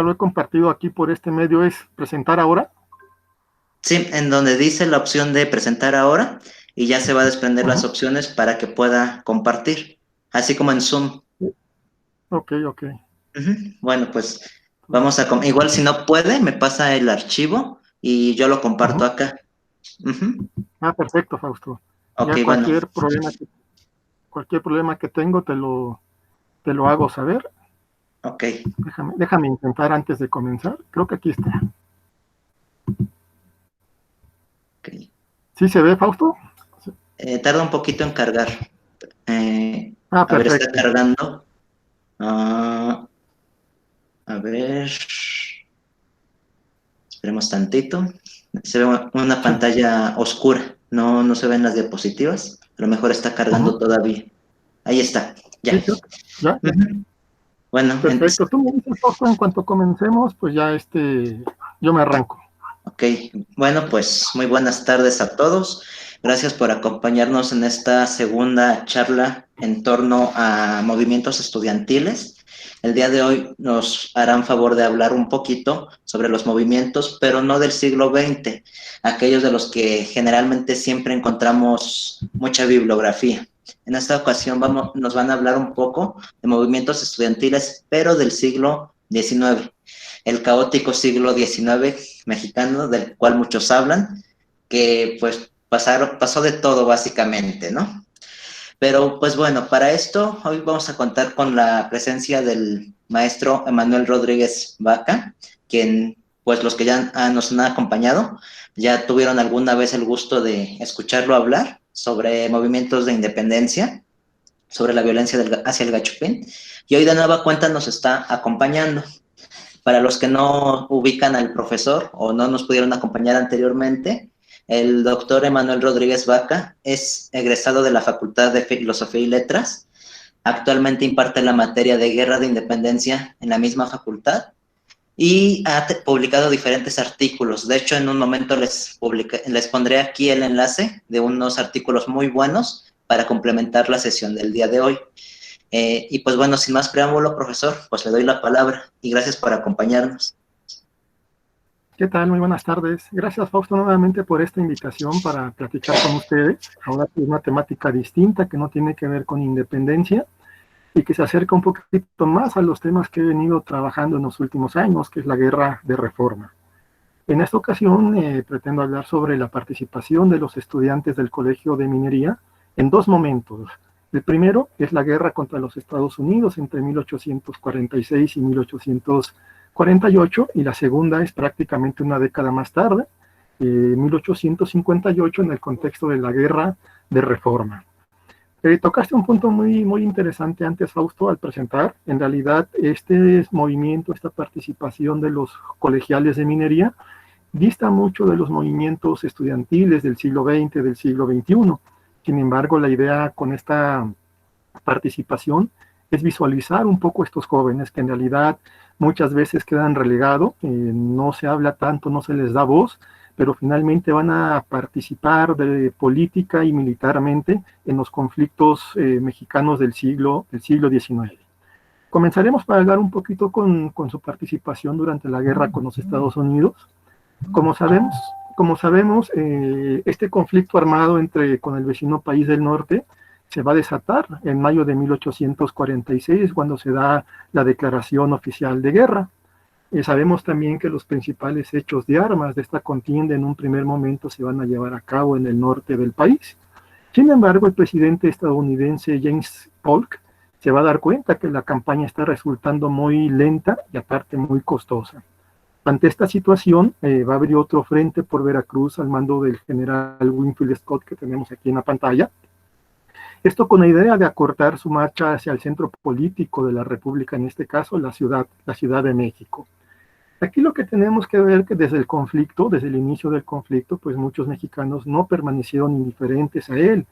que lo he compartido aquí por este medio es presentar ahora. Sí, en donde dice la opción de presentar ahora y ya se va a desprender las opciones para que pueda compartir, así como en Zoom. Ok, ok. Bueno, pues vamos a... Igual si no puede, me pasa el archivo y yo lo comparto acá. Perfecto, Fausto. Ok, Ya bueno. cualquier problema que tengo te lo hago saber. Ok. Déjame intentar antes de comenzar. Creo que aquí está. Okay. ¿Sí se ve, Fausto? Tarda un poquito en cargar. A ver, está Perfecto. cargando. A ver. Esperemos tantito. Se ve una Sí. pantalla oscura. No se ven las diapositivas. A lo mejor está cargando todavía. Ahí está. Ya. Sí, creo que ya. Bueno, Perfecto. Tú me dices, Fausto, en cuanto comencemos, pues ya yo me arranco. ok, bueno, pues muy buenas tardes a todos. Gracias por acompañarnos en esta segunda charla en torno a movimientos estudiantiles. El día de hoy nos harán favor de hablar un poquito sobre los movimientos, pero no del siglo XX, aquellos de los que generalmente siempre encontramos mucha bibliografía. En esta ocasión nos van a hablar un poco de movimientos estudiantiles, pero del siglo XIX, el caótico siglo XIX mexicano, del cual muchos hablan, que pues pasó de todo básicamente, ¿no? Pero pues bueno, para esto hoy vamos a contar con la presencia del maestro Emanuel Rodríguez Vaca, quien pues los que ya nos han acompañado ya tuvieron alguna vez el gusto de escucharlo hablar sobre movimientos de independencia, sobre la violencia hacia el Gachupín, y hoy de nueva cuenta nos está acompañando. Para los que no ubican al profesor o no nos pudieron acompañar anteriormente, el doctor Emanuel Rodríguez Vaca es egresado de la Facultad de Filosofía y Letras. Actualmente imparte la materia de Guerra de Independencia en la misma facultad y ha publicado diferentes artículos. De hecho, en un momento les pondré aquí el enlace de unos artículos muy buenos para complementar la sesión del día de hoy. Y pues bueno, sin más preámbulo, profesor, pues le doy la palabra y gracias por acompañarnos. ¿Qué tal? Muy buenas tardes. Gracias, Fausto, nuevamente por esta invitación para platicar con ustedes. Ahora es una temática distinta que no tiene que ver con independencia y que se acerca un poquito más a los temas que he venido trabajando en los últimos años, que es la guerra de reforma. En esta ocasión pretendo hablar sobre la participación de los estudiantes del Colegio de Minería en dos momentos. El primero es la guerra contra los Estados Unidos entre 1846 y 1848, y la segunda es prácticamente una década más tarde, 1858, en el contexto de la guerra de reforma. Tocaste un punto muy interesante antes, Fausto, al presentar. En realidad, este movimiento, esta participación de los colegiales de minería, dista mucho de los movimientos estudiantiles del siglo XX, del siglo XXI. Sin embargo, la idea con esta participación es visualizar un poco estos jóvenes que en realidad muchas veces quedan relegados, no se habla tanto, no se les da voz, pero finalmente van a participar de política y militarmente en los conflictos mexicanos del siglo XIX. Comenzaremos para hablar un poquito con su participación durante la guerra con los Estados Unidos. Como sabemos, este conflicto armado con el vecino país del norte se va a desatar en mayo de 1846, cuando se da la declaración oficial de guerra. Sabemos también que los principales hechos de armas de esta contienda en un primer momento se van a llevar a cabo en el norte del país. Sin embargo, el presidente estadounidense James Polk se va a dar cuenta que la campaña está resultando muy lenta y aparte muy costosa. Ante esta situación, va a abrir otro frente por Veracruz al mando del general Winfield Scott, que tenemos aquí en la pantalla. Esto con la idea de acortar su marcha hacia el centro político de la República, en este caso la Ciudad de México. Aquí lo que tenemos que ver que desde el inicio del conflicto, pues muchos mexicanos no permanecieron indiferentes a él.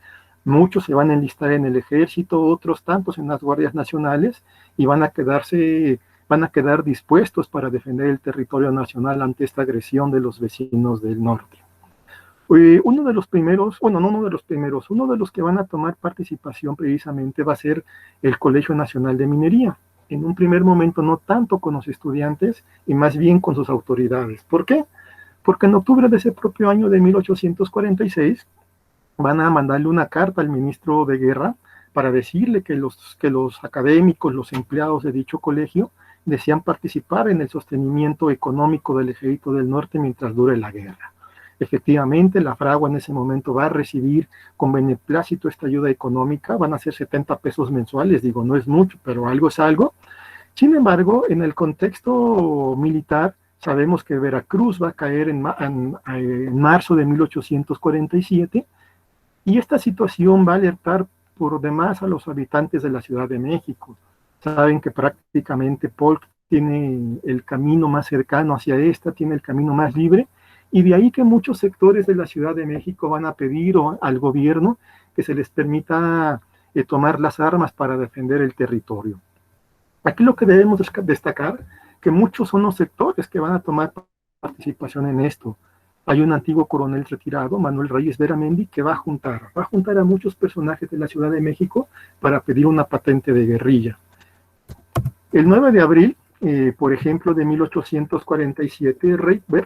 Muchos se van a enlistar en el ejército, otros tantos en las guardias nacionales, y van a quedar dispuestos para defender el territorio nacional ante esta agresión de los vecinos del norte. Uno de los que van a tomar participación precisamente va a ser el Colegio Nacional de Minería. en un primer momento no tanto con los estudiantes y más bien con sus autoridades. ¿Por qué? Porque en octubre de ese propio año de 1846 van a mandarle una carta al ministro de Guerra para decirle que los académicos, los empleados de dicho colegio, desean participar en el sostenimiento económico del Ejército del Norte mientras dure la guerra. Efectivamente, la fragua en ese momento va a recibir con beneplácito esta ayuda económica, van a ser 70 pesos mensuales, digo, no es mucho, pero algo es algo. Sin embargo, en el contexto militar, sabemos que Veracruz va a caer en marzo de 1847, y esta situación va a alertar por demás a los habitantes de la Ciudad de México. Saben que prácticamente Polk tiene el camino más cercano hacia esta, tiene el camino más libre, y de ahí que muchos sectores de la Ciudad de México van a pedir al gobierno que se les permita tomar las armas para defender el territorio. Aquí lo que debemos destacar, que muchos son los sectores que van a tomar participación en esto. Hay un antiguo coronel retirado, Manuel Reyes Beramendi, que va a juntar a muchos personajes de la Ciudad de México para pedir una patente de guerrilla. El 9 de abril, por ejemplo, de 1847,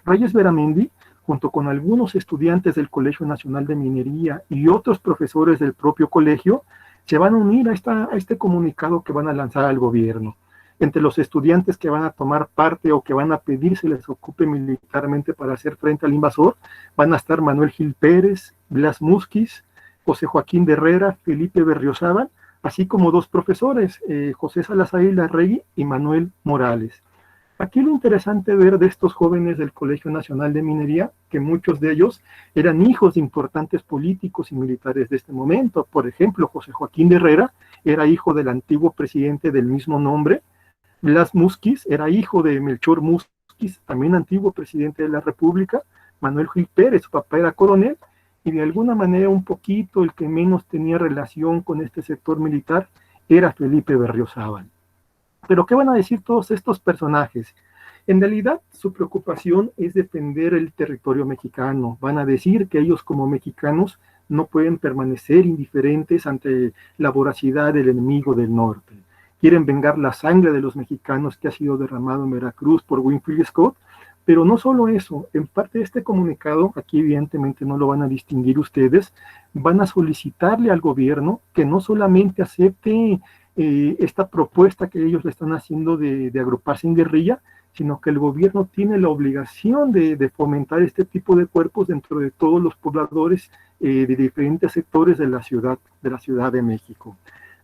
Reyes Beramendi, junto con algunos estudiantes del Colegio Nacional de Minería y otros profesores del propio colegio, se van a unir a este comunicado que van a lanzar al gobierno. Entre los estudiantes que van a tomar parte o que van a pedir se les ocupe militarmente para hacer frente al invasor, van a estar Manuel Gil Pérez, Blas Musquiz, José Joaquín de Herrera, Felipe Berriozábal, así como dos profesores, José Salazar Larregui y Manuel Morales. Aquí lo interesante ver de estos jóvenes del Colegio Nacional de Minería, que muchos de ellos eran hijos de importantes políticos y militares de este momento. Por ejemplo, José Joaquín de Herrera era hijo del antiguo presidente del mismo nombre. Blas Musquiz era hijo de Melchor Musquiz, también antiguo presidente de la República. Manuel Gil Pérez, su papá era coronel, y de alguna manera un poquito el que menos tenía relación con este sector militar era Felipe Berriozábal. Pero ¿qué van a decir todos estos personajes? En realidad su preocupación es defender el territorio mexicano. Van a decir que ellos como mexicanos no pueden permanecer indiferentes ante la voracidad del enemigo del norte. Quieren vengar la sangre de los mexicanos que ha sido derramado en Veracruz por Winfield Scott, pero no solo eso, en parte de este comunicado, aquí evidentemente no lo van a distinguir ustedes, van a solicitarle al gobierno que no solamente acepte esta propuesta que ellos le están haciendo de agruparse en guerrilla, sino que el gobierno tiene la obligación de fomentar este tipo de cuerpos dentro de todos los pobladores de diferentes sectores de la Ciudad de México.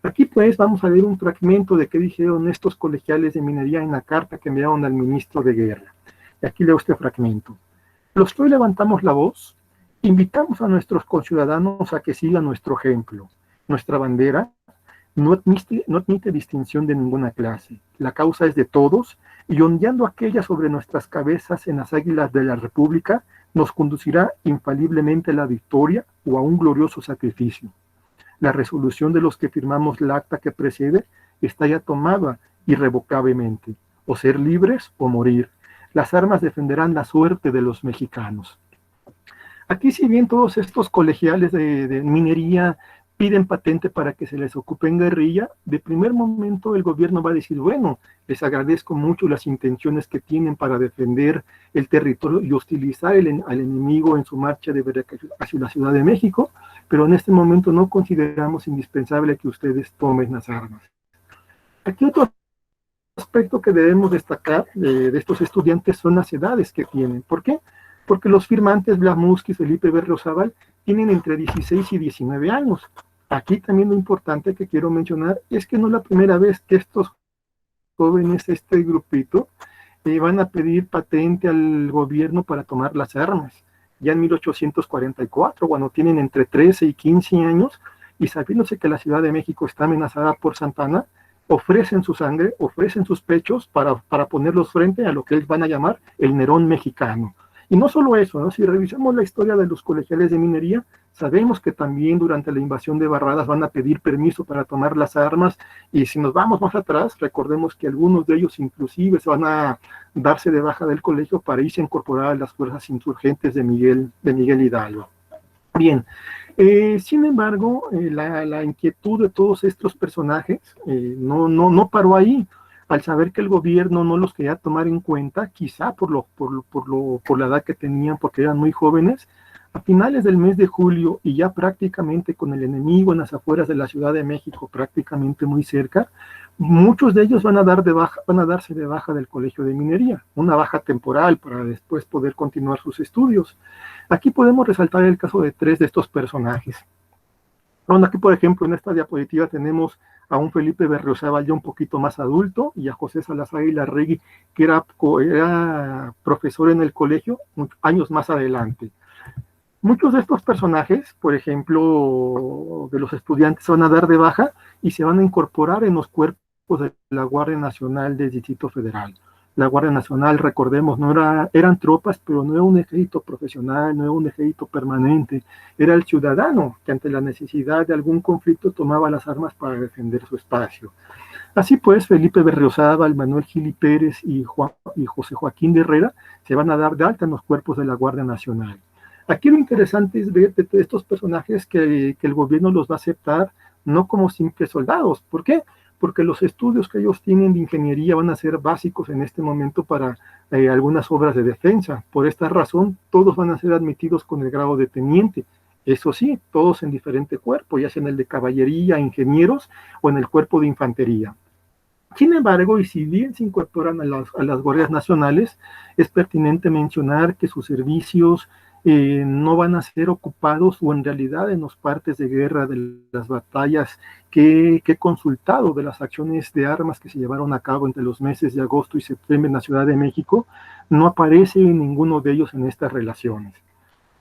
Aquí pues vamos a ver un fragmento de qué dijeron estos colegiales de minería en la carta que enviaron al ministro de Guerra. Y aquí leo este fragmento. Los que hoy levantamos la voz, invitamos a nuestros conciudadanos a que sigan nuestro ejemplo. Nuestra bandera no admite distinción de ninguna clase. La causa es de todos, y ondeando aquella sobre nuestras cabezas en las águilas de la República, nos conducirá infaliblemente a la victoria o a un glorioso sacrificio. La resolución de los que firmamos el acta que precede está ya tomada irrevocablemente, o ser libres o morir. Las armas defenderán la suerte de los mexicanos. Aquí, si bien todos estos colegiales de minería piden patente para que se les ocupe en guerrilla, de primer momento el gobierno va a decir, bueno, les agradezco mucho las intenciones que tienen para defender el territorio y hostilizar al enemigo en su marcha de Veracruz hacia la Ciudad de México, pero en este momento no consideramos indispensable que ustedes tomen las armas. Aquí otro aspecto que debemos destacar de estos estudiantes son las edades que tienen. ¿Por qué? Porque los firmantes, Blas Musquiz, Felipe Berriozábal, tienen entre 16 y 19 años. Aquí también lo importante que quiero mencionar es que no es la primera vez que estos jóvenes, este grupito, van a pedir patente al gobierno para tomar las armas. Ya en 1844, cuando tienen entre 13 y 15 años, y sabiéndose que la Ciudad de México está amenazada por Santana, ofrecen su sangre, ofrecen sus pechos para ponerlos frente a lo que ellos van a llamar el Nerón mexicano. Y no solo eso, ¿no? Si revisamos la historia de los colegiales de minería, sabemos que también durante la invasión de Barradas van a pedir permiso para tomar las armas, y si nos vamos más atrás, recordemos que algunos de ellos inclusive se van a darse de baja del colegio para irse a incorporar a las fuerzas insurgentes de Miguel Hidalgo. Bien, sin embargo, la inquietud de todos estos personajes no paró ahí, al saber que el gobierno no los quería tomar en cuenta, quizá por la edad que tenían, porque eran muy jóvenes, a finales del mes de julio y ya prácticamente con el enemigo en las afueras de la Ciudad de México, prácticamente muy cerca, muchos de ellos van a darse de baja del Colegio de Minería, una baja temporal para después poder continuar sus estudios. Aquí podemos resaltar el caso de 3 de estos personajes. Bueno, aquí, por ejemplo, en esta diapositiva tenemos a un Felipe Berriozábal ya un poquito más adulto y a José Salazar Ilarregui, que era profesor en el colegio años más adelante. Muchos de estos personajes, por ejemplo, de los estudiantes, se van a dar de baja y se van a incorporar en los cuerpos de la Guardia Nacional del Distrito Federal. La Guardia Nacional, recordemos, eran tropas, pero no era un ejército profesional, no era un ejército permanente, era el ciudadano que ante la necesidad de algún conflicto tomaba las armas para defender su espacio. Así pues, Felipe Berriozábal, Manuel Gili Pérez y José Joaquín de Herrera se van a dar de alta en los cuerpos de la Guardia Nacional. Aquí lo interesante es ver de estos personajes que el gobierno los va a aceptar no como simples soldados. ¿Por qué? Porque los estudios que ellos tienen de ingeniería van a ser básicos en este momento para algunas obras de defensa. Por esta razón, todos van a ser admitidos con el grado de teniente. Eso sí, todos en diferente cuerpo, ya sea en el de caballería, ingenieros o en el cuerpo de infantería. Sin embargo, y si bien se incorporan a las guardias nacionales, es pertinente mencionar que sus servicios no van a ser ocupados o en realidad en los partes de guerra de las batallas que he consultado de las acciones de armas que se llevaron a cabo entre los meses de agosto y septiembre en la Ciudad de México, no aparece ninguno de ellos en estas relaciones.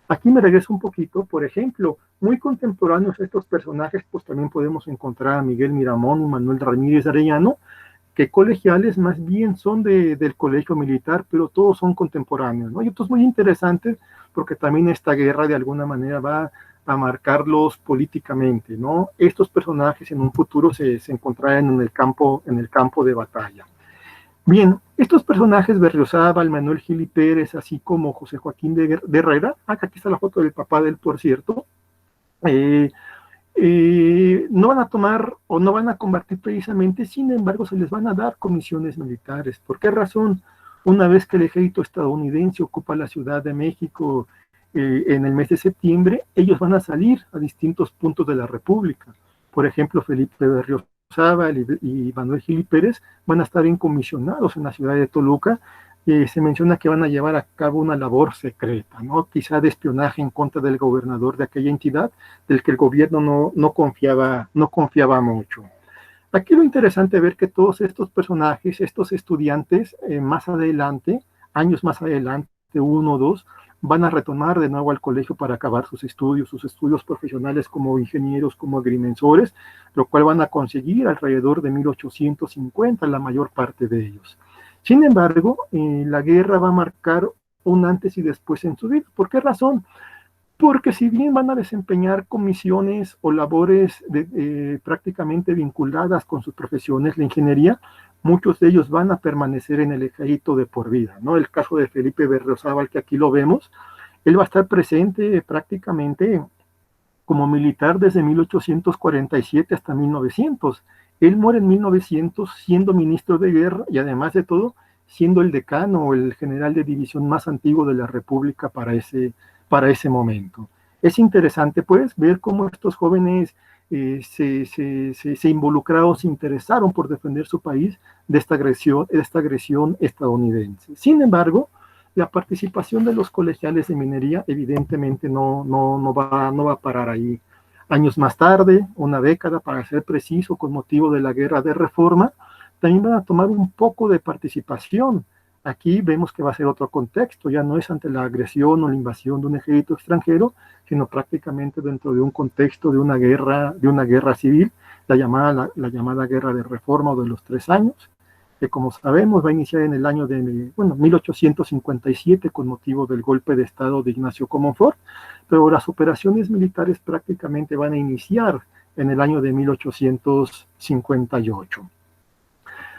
Aquí me regreso un poquito, por ejemplo, muy contemporáneos a estos personajes, pues también podemos encontrar a Miguel Miramón y Manuel Ramírez Arellano, que colegiales más bien son del colegio militar, pero todos son contemporáneos, ¿no? Y esto es muy interesante porque también esta guerra de alguna manera va a marcarlos políticamente, ¿no? Estos personajes en un futuro se encontrarán en el campo de batalla. Bien, estos personajes, Berriozábal, Manuel Gili Pérez, así como José Joaquín de Herrera, aquí está la foto del papá de él, por cierto, no van a tomar o no van a combatir precisamente, sin embargo se les van a dar comisiones militares. ¿Por qué razón? Una vez que el ejército estadounidense ocupa la Ciudad de México en el mes de septiembre, ellos van a salir a distintos puntos de la República. Por ejemplo, Felipe Berriozábal y Manuel Gili Pérez van a estar incomisionados en la ciudad de Toluca. Se menciona que van a llevar a cabo una labor secreta, ¿no? Quizá de espionaje en contra del gobernador de aquella entidad, del que el gobierno no confiaba mucho. Aquí lo interesante es ver que todos estos personajes, estos estudiantes, más adelante, años más adelante, 1 o 2, van a retornar de nuevo al colegio para acabar sus estudios profesionales como ingenieros, como agrimensores, lo cual van a conseguir alrededor de 1850, la mayor parte de ellos. Sin embargo, la guerra va a marcar un antes y después en su vida. ¿Por qué razón? Porque si bien van a desempeñar comisiones o labores prácticamente vinculadas con sus profesiones, la ingeniería, muchos de ellos van a permanecer en el ejército de por vida, ¿no? El caso de Felipe Berriozábal, que aquí lo vemos, él va a estar presente prácticamente como militar desde 1847 hasta 1900. Él muere en 1900 siendo ministro de guerra y además de todo, siendo el decano o el general de división más antiguo de la República para ese momento. Es interesante, pues, ver cómo estos jóvenes se involucraron, se interesaron por defender su país de esta agresión estadounidense. Sin embargo, la participación de los colegiales de minería evidentemente no va a parar ahí. Años más tarde, una década para ser preciso, con motivo de la guerra de reforma, también van a tomar un poco de participación. Aquí vemos que va a ser otro contexto, ya no es ante la agresión o la invasión de un ejército extranjero, sino prácticamente dentro de un contexto de una guerra civil, la llamada guerra de reforma o de los 3 años, que como sabemos va a iniciar en el año de 1857 con motivo del golpe de estado de Ignacio Comonfort, pero las operaciones militares prácticamente van a iniciar en el año de 1858.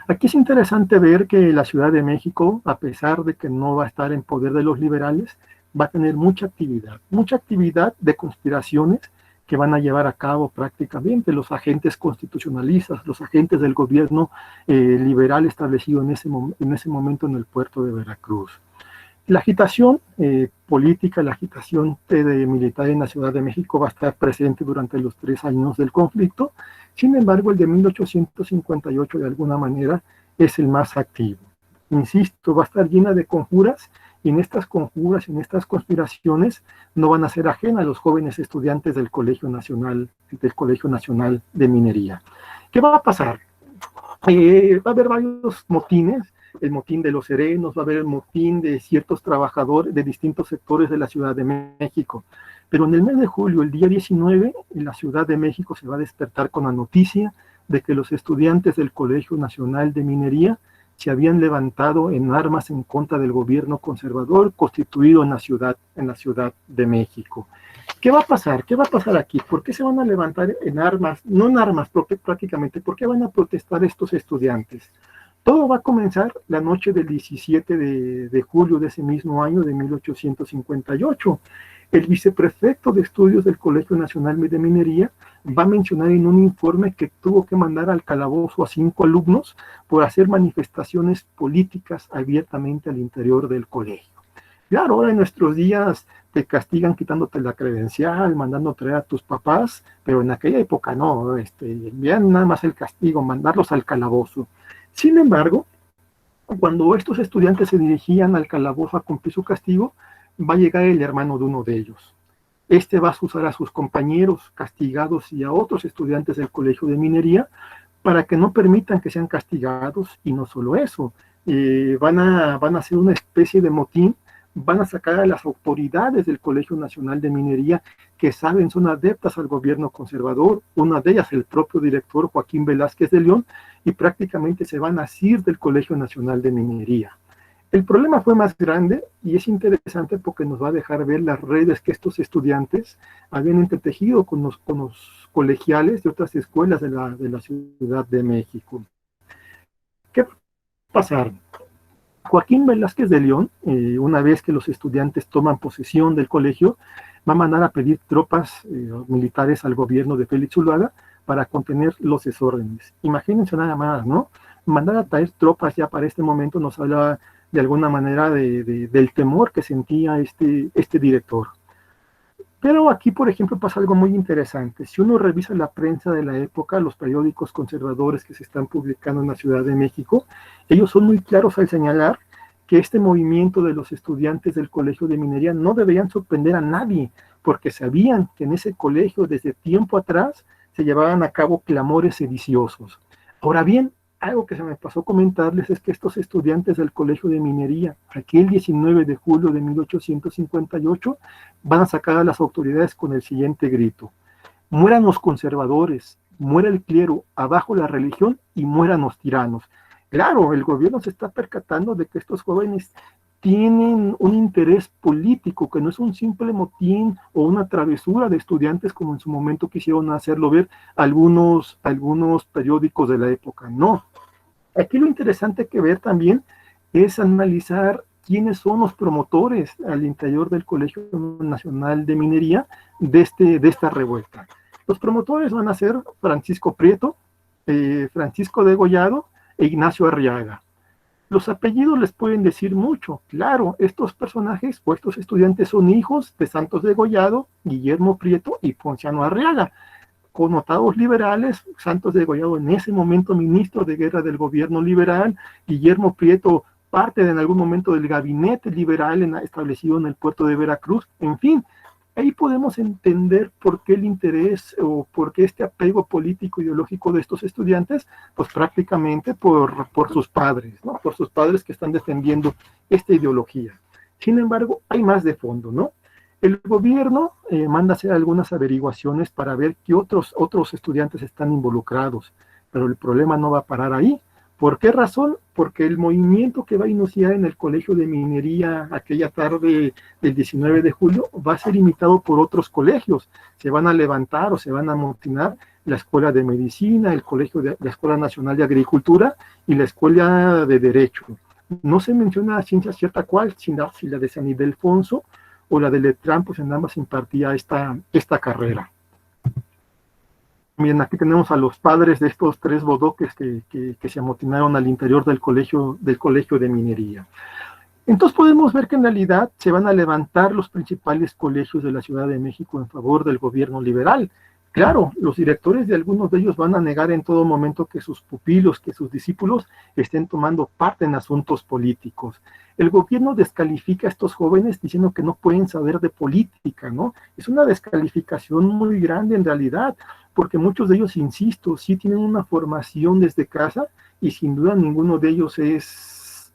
Aquí es interesante ver que la Ciudad de México, a pesar de que no va a estar en poder de los liberales, va a tener mucha actividad de conspiraciones que van a llevar a cabo prácticamente los agentes constitucionalistas, los agentes del gobierno liberal establecido en ese momento en el puerto de Veracruz. La agitación política, la agitación militar en la Ciudad de México va a estar presente durante los 3 años del conflicto. Sin embargo, el de 1858 de alguna manera es el más activo. Insisto, va a estar llena de conjuras, y en estas conjuras, en estas conspiraciones, no van a ser ajenas a los jóvenes estudiantes del Colegio Nacional de Minería. ¿Qué va a pasar? Va a haber varios motines, el motín de los serenos, va a haber el motín de ciertos trabajadores de distintos sectores de la Ciudad de México. Pero en el mes de julio, el día 19, en la Ciudad de México se va a despertar con la noticia de que los estudiantes del Colegio Nacional de Minería se habían levantado en armas en contra del gobierno conservador constituido en la Ciudad de México. ¿Qué va a pasar? ¿Qué va a pasar aquí? ¿Por qué se van a levantar en armas? No en armas prácticamente, ¿por qué van a protestar estos estudiantes? Todo va a comenzar la noche del 17 de julio de ese mismo año de 1858. El viceprefecto de estudios del Colegio Nacional de Minería va a mencionar en un informe que tuvo que mandar al calabozo a 5 alumnos por hacer manifestaciones políticas abiertamente al interior del colegio. Claro, ahora en nuestros días te castigan quitándote la credencial, mandando traer a tus papás, pero en aquella época no, vean nada más el castigo, mandarlos al calabozo. Sin embargo, cuando estos estudiantes se dirigían al calabozo a cumplir su castigo, va a llegar el hermano de uno de ellos. Este va a usar a sus compañeros castigados y a otros estudiantes del Colegio de Minería para que no permitan que sean castigados, y no solo eso, van a hacer una especie de motín, van a sacar a las autoridades del Colegio Nacional de Minería que son adeptas al gobierno conservador, una de ellas el propio director Joaquín Velázquez de León, y prácticamente se van a ir del Colegio Nacional de Minería. El problema fue más grande y es interesante porque nos va a dejar ver las redes que estos estudiantes habían entretejido con los colegiales de otras escuelas de la Ciudad de México. ¿Qué va a pasar? Joaquín Velázquez de León, una vez que los estudiantes toman posesión del colegio, va a mandar a pedir tropas militares al gobierno de Félix Zuluaga para contener los desórdenes. Imagínense nada más, ¿no? Mandar a traer tropas ya para este momento nos habla de alguna manera del temor que sentía este director. Pero aquí, por ejemplo, pasa algo muy interesante. Si uno revisa la prensa de la época, los periódicos conservadores que se están publicando en la Ciudad de México, ellos son muy claros al señalar que este movimiento de los estudiantes del Colegio de Minería no deberían sorprender a nadie, porque sabían que en ese colegio desde tiempo atrás se llevaban a cabo clamores sediciosos. Ahora bien, algo que se me pasó comentarles es que estos estudiantes del Colegio de Minería, aquel 19 de julio de 1858, van a sacar a las autoridades con el siguiente grito: mueran los conservadores, muera el clero, abajo la religión y mueran los tiranos. Claro, el gobierno se está percatando de que estos jóvenes tienen un interés político, que no es un simple motín o una travesura de estudiantes como en su momento quisieron hacerlo ver algunos periódicos de la época. No. Aquí lo interesante que ver también es analizar quiénes son los promotores al interior del Colegio Nacional de Minería de esta revuelta. Los promotores van a ser Francisco Prieto, Francisco Degollado e Ignacio Arriaga. Los apellidos les pueden decir mucho. Claro, estos personajes o estos estudiantes son hijos de Santos Degollado, Guillermo Prieto y Ponciano Arriaga, connotados liberales. Santos Degollado en ese momento ministro de guerra del gobierno liberal, Guillermo Prieto parte en algún momento del gabinete liberal establecido en el puerto de Veracruz. En fin, ahí podemos entender por qué el interés o por qué este apego político ideológico de estos estudiantes, pues prácticamente por sus padres, ¿no? Por sus padres que están defendiendo esta ideología. Sin embargo, hay más de fondo, ¿no? El gobierno manda hacer algunas averiguaciones para ver qué otros estudiantes están involucrados, pero el problema no va a parar ahí. ¿Por qué razón? Porque el movimiento que va a iniciar en el Colegio de Minería aquella tarde del 19 de julio va a ser imitado por otros colegios. Se van a levantar o se van a amotinar la Escuela de Medicina, la Escuela Nacional de Agricultura y la Escuela de Derecho. No se menciona a ciencia cierta cuál, si la de San Ildefonso o la de Letrán, pues en ambas impartía esta carrera. Miren, aquí tenemos a los padres de estos 3 bodoques que se amotinaron al interior del colegio de minería. Entonces podemos ver que en realidad se van a levantar los principales colegios de la Ciudad de México en favor del gobierno liberal. Claro, los directores de algunos de ellos van a negar en todo momento que sus pupilos, que sus discípulos estén tomando parte en asuntos políticos. El gobierno descalifica a estos jóvenes diciendo que no pueden saber de política, ¿no? Es una descalificación muy grande en realidad, porque muchos de ellos, insisto, sí tienen una formación desde casa y sin duda ninguno de ellos es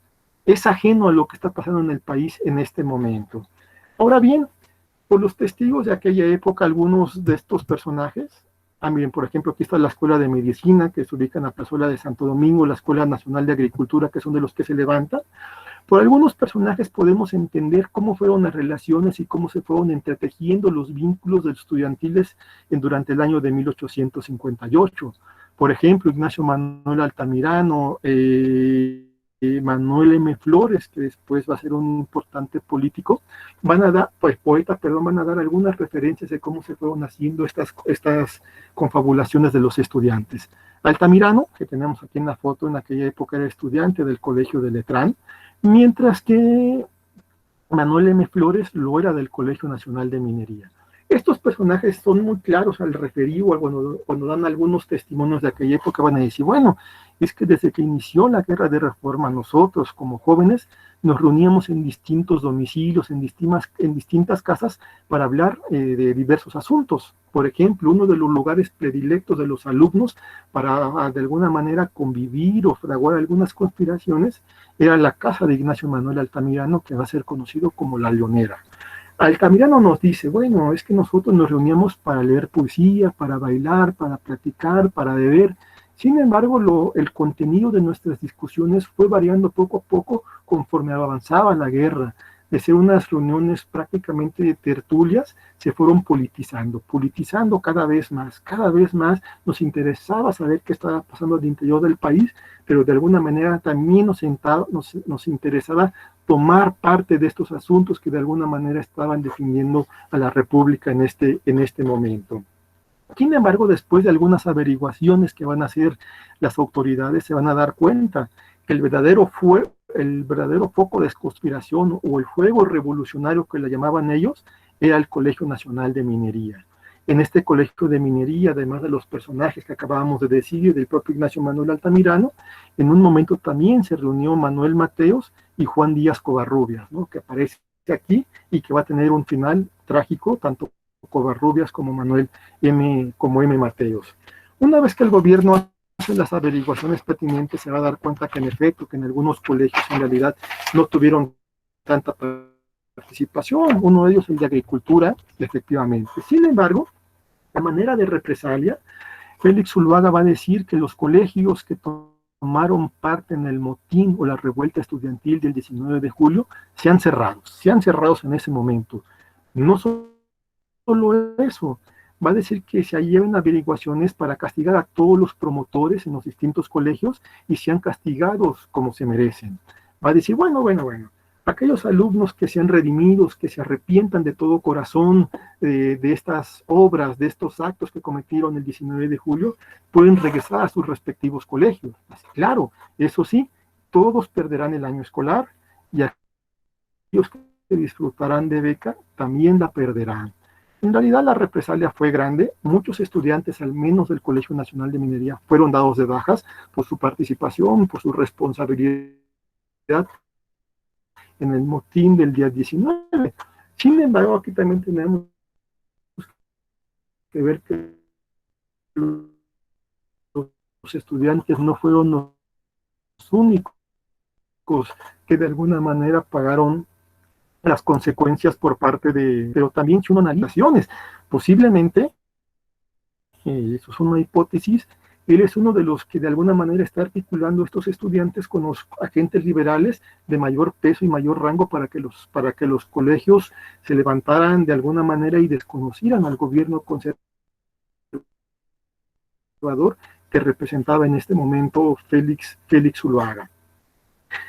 ajeno a lo que está pasando en el país en este momento. Ahora bien, por los testigos de aquella época, algunos de estos personajes, miren, por ejemplo, aquí está la Escuela de Medicina, que se ubica en la plazuela de Santo Domingo, la Escuela Nacional de Agricultura, que son de los que se levantan. Por algunos personajes podemos entender cómo fueron las relaciones y cómo se fueron entretejiendo los vínculos estudiantiles durante el año de 1858. Por ejemplo, Ignacio Manuel Altamirano, Manuel M. Flores, que después va a ser un importante político, poeta, van a dar algunas referencias de cómo se fueron haciendo estas confabulaciones de los estudiantes. Altamirano, que tenemos aquí en la foto, en aquella época era estudiante del Colegio de Letrán, mientras que Manuel M. Flores lo era del Colegio Nacional de Minería. Estos personajes son muy claros al referir o cuando dan algunos testimonios de aquella época, van a decir, bueno, es que desde que inició la guerra de reforma, nosotros como jóvenes nos reuníamos en distintos domicilios, en distintas casas para hablar de diversos asuntos. Por ejemplo, uno de los lugares predilectos de los alumnos para de alguna manera convivir o fraguar algunas conspiraciones era la casa de Ignacio Manuel Altamirano, que va a ser conocido como La Leonera. Altamirano nos dice, bueno, es que nosotros nos reuníamos para leer poesía, para bailar, para platicar, para beber. Sin embargo, el contenido de nuestras discusiones fue variando poco a poco conforme avanzaba la guerra. De ser unas reuniones prácticamente de tertulias, se fueron politizando cada vez más nos interesaba saber qué estaba pasando al interior del país, pero de alguna manera también nos interesaba tomar parte de estos asuntos que de alguna manera estaban definiendo a la República en este momento. Sin embargo, después de algunas averiguaciones que van a hacer las autoridades, se van a dar cuenta que el verdadero foco de conspiración o el fuego revolucionario que le llamaban ellos era el Colegio Nacional de Minería. En este Colegio de Minería, además de los personajes que acabábamos de decir, del propio Ignacio Manuel Altamirano, en un momento también se reunió Manuel Mateos y Juan Díaz Covarrubias, ¿no?, que aparece aquí y que va a tener un final trágico, tanto Covarrubias como M. Mateos. Una vez que el gobierno hace las averiguaciones pertinentes, se va a dar cuenta que en efecto, que en algunos colegios en realidad no tuvieron tanta participación, uno de ellos el de agricultura, efectivamente. Sin embargo, a manera de represalia, Félix Zuluaga va a decir que los colegios que tomaron parte en el motín o la revuelta estudiantil del 19 de julio se han cerrado en ese momento. No solo eso, va a decir que se lleven averiguaciones para castigar a todos los promotores en los distintos colegios y sean castigados como se merecen. Va a decir, bueno, aquellos alumnos que sean redimidos, que se arrepientan de todo corazón de estas obras, de estos actos que cometieron el 19 de julio, pueden regresar a sus respectivos colegios. Claro, eso sí, todos perderán el año escolar y aquellos que disfrutarán de beca también la perderán. En realidad la represalia fue grande, muchos estudiantes, al menos del Colegio Nacional de Minería, fueron dados de bajas por su participación, por su responsabilidad en el motín del día 19. Sin embargo, aquí también tenemos que ver que los estudiantes no fueron los únicos que de alguna manera pagaron las consecuencias por parte pero también si uno analiza, posiblemente, eso es una hipótesis, él es uno de los que de alguna manera está articulando estos estudiantes con los agentes liberales de mayor peso y mayor rango para que los colegios se levantaran de alguna manera y desconocieran al gobierno conservador que representaba en este momento Félix Zuluaga.